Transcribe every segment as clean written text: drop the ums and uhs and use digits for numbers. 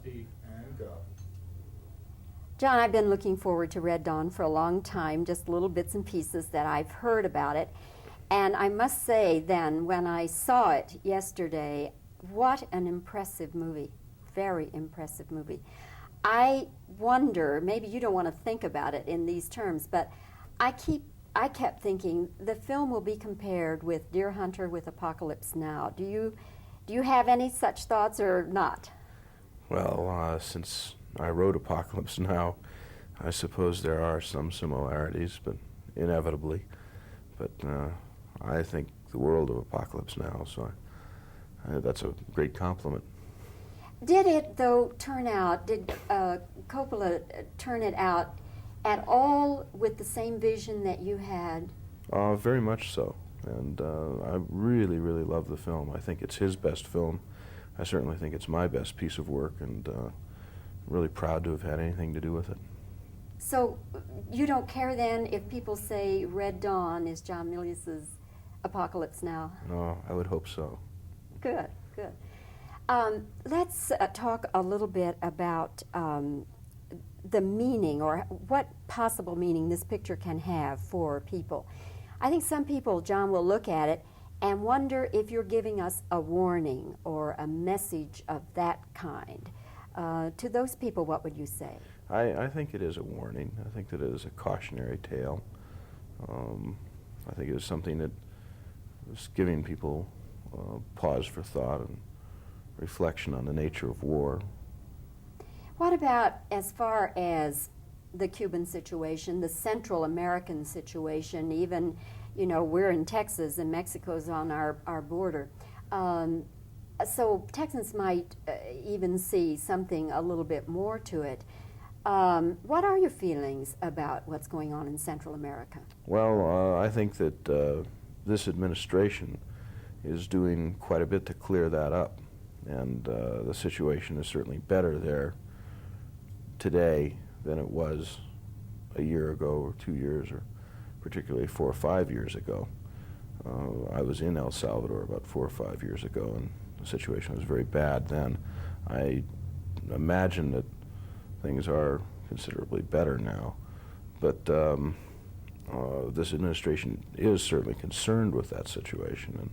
speed, and go. John, I've been looking forward to Red Dawn for a long time, just little bits and pieces that I've heard about it. And I must say then, when I saw it yesterday, what an impressive movie. Very impressive movie. I wonder, maybe you don't want to think about it in these terms, but I kept thinking the film will be compared with Deer Hunter with Apocalypse Now. Do you have any such thoughts or not? Well, since I wrote Apocalypse Now, I suppose there are some similarities, but inevitably. But I think the world of Apocalypse Now, so that's a great compliment. Did it, though, did Coppola turn it out at all with the same vision that you had? Very much so. And I really, really love the film. I think it's his best film. I certainly think it's my best piece of work, and really proud to have had anything to do with it. So you don't care then if people say Red Dawn is John Milius's Apocalypse Now? No, I would hope so. Good, good. Let's talk a little bit about the meaning, or what possible meaning this picture can have for people. I think some people, John, will look at it and wonder if you're giving us a warning or a message of that kind. To those people, what would you say? I think it is a warning. I think that it is a cautionary tale. I think it is something that is giving people pause for thought and reflection on the nature of war. What about as far as the Cuban situation, the Central American situation, even, you know, we're in Texas and Mexico's on our border. So Texans might even see something a little bit more to it. What are your feelings about what's going on in Central America? Well, I think that this administration is doing quite a bit to clear that up, and the situation is certainly better there today than it was a year ago or 2 years, or particularly 4 or 5 years ago. I was in El Salvador about 4 or 5 years ago, and the situation was very bad then. I imagine that things are considerably better now, but this administration is certainly concerned with that situation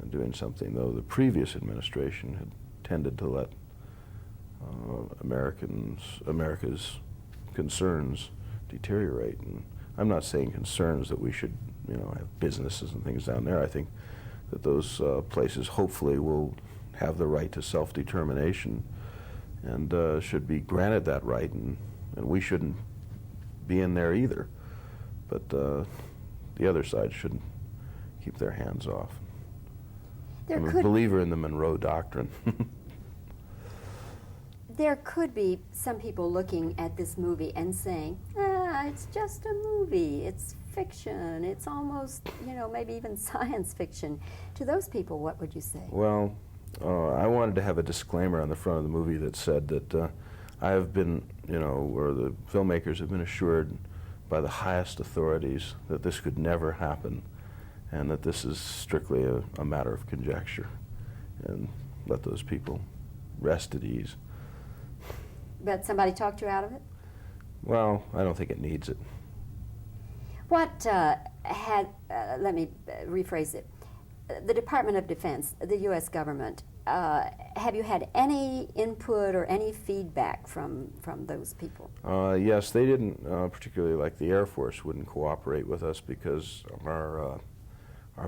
and doing something, though the previous administration had tended to let America's concerns deteriorate. And I'm not saying concerns that we should, you know, have businesses and things down there. I think that those places hopefully will have the right to self-determination and should be granted that right, and we shouldn't be in there either. But the other side shouldn't keep their hands off. I'm a believer in the Monroe Doctrine. There could be some people looking at this movie and saying, it's just a movie, it's fiction, it's almost, you know, maybe even science fiction. To those people, what would you say? Well, I wanted to have a disclaimer on the front of the movie that said that I have been, you know, or the filmmakers have been assured by the highest authorities that this could never happen, and that this is strictly a matter of conjecture, and let those people rest at ease. But somebody talked you out of it? Well, I don't think it needs it. What let me rephrase it. The Department of Defense, the U.S. government, have you had any input or any feedback from those people? Yes, they didn't particularly, like the Air Force wouldn't cooperate with us because our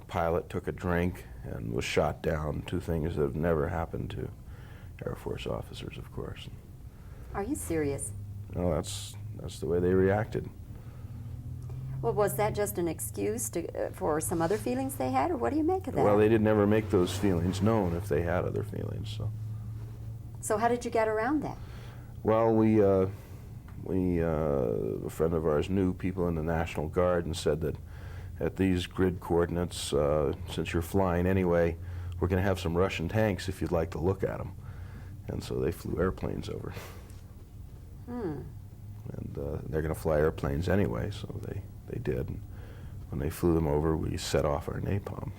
pilot took a drink and was shot down, 2 things that have never happened to Air Force officers, of course. Are you serious? No, that's the way they reacted. Well, was that just an excuse for some other feelings they had, or what do you make of that? Well, they didn't ever make those feelings known if they had other feelings. So how did you get around that? Well, we a friend of ours knew people in the National Guard and said that at these grid coordinates, since you're flying anyway, we're going to have some Russian tanks if you'd like to look at them. And so they flew airplanes over. And they're going to fly airplanes anyway, so they did. And when they flew them over, we set off our napalm.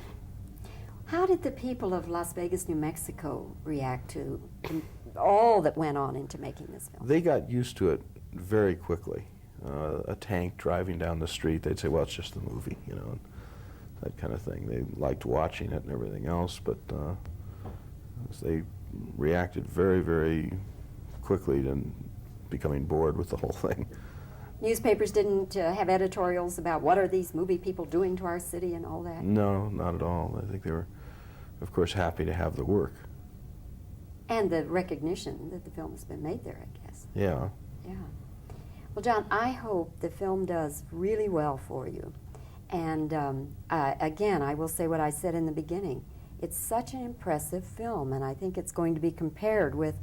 How did the people of Las Vegas, New Mexico react to all that went on into making this film. They got used to it very quickly. A tank driving down the street, they'd say, well, it's just a movie, you know, that kind of thing. They liked watching it and everything else, but they reacted very, very quickly to becoming bored with the whole thing. Newspapers didn't have editorials about what are these movie people doing to our city and all that? No, not at all. I think they were, of course, happy to have the work. And the recognition that the film has been made there, I guess. Yeah. Yeah. Well, John, I hope the film does really well for you. And again, I will say what I said in the beginning. It's such an impressive film, and I think it's going to be compared with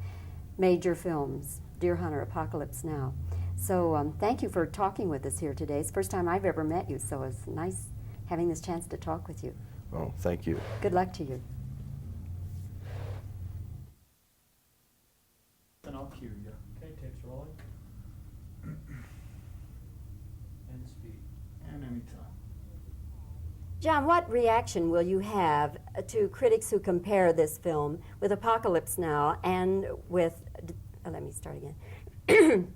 major films, Deer Hunter, Apocalypse Now. So thank you for talking with us here today. It's the first time I've ever met you, so it's nice having this chance to talk with you. Well, thank you. Good luck to you. And I'll cue you. Okay, tape's rolling. And speed. And anytime. John, what reaction will you have to critics who compare this film with Apocalypse Now and with, let me start again.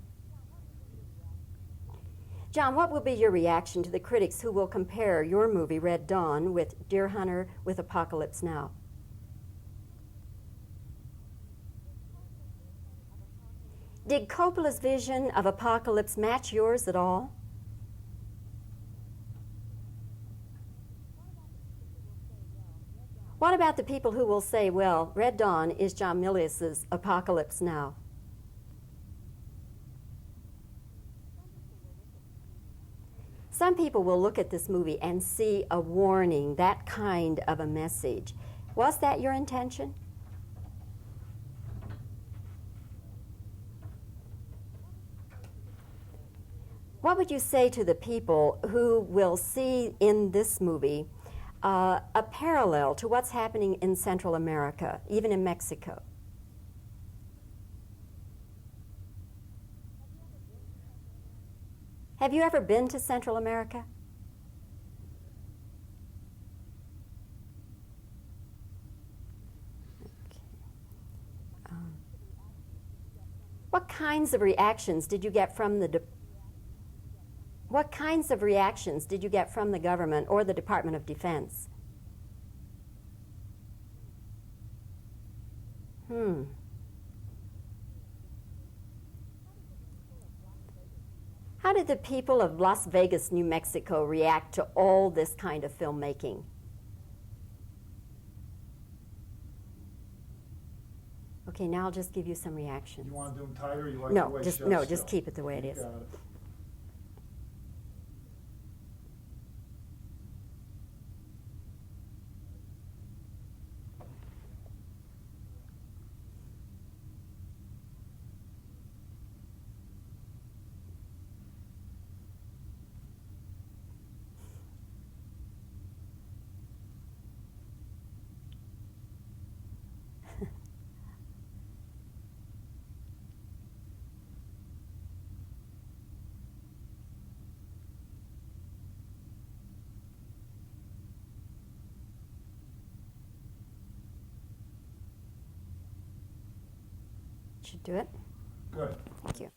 John, what will be your reaction to the critics who will compare your movie, Red Dawn, with Deer Hunter, with Apocalypse Now? Did Coppola's vision of Apocalypse match yours at all? What about the people who will say, well, Red Dawn is John Milius's Apocalypse Now? Some people will look at this movie and see a warning, that kind of a message. Was that your intention? What would you say to the people who will see in this movie a parallel to what's happening in Central America, even in Mexico? Have you ever been to Central America? Okay. What kinds of reactions did you get from the government or the Department of Defense? How did the people of Las Vegas, New Mexico react to all this kind of filmmaking? Okay, now I'll just give you some reactions. You want to do them tighter, or you like the way it shows just still? keep it the way it is. Got it. Should do it. Good. Thank you.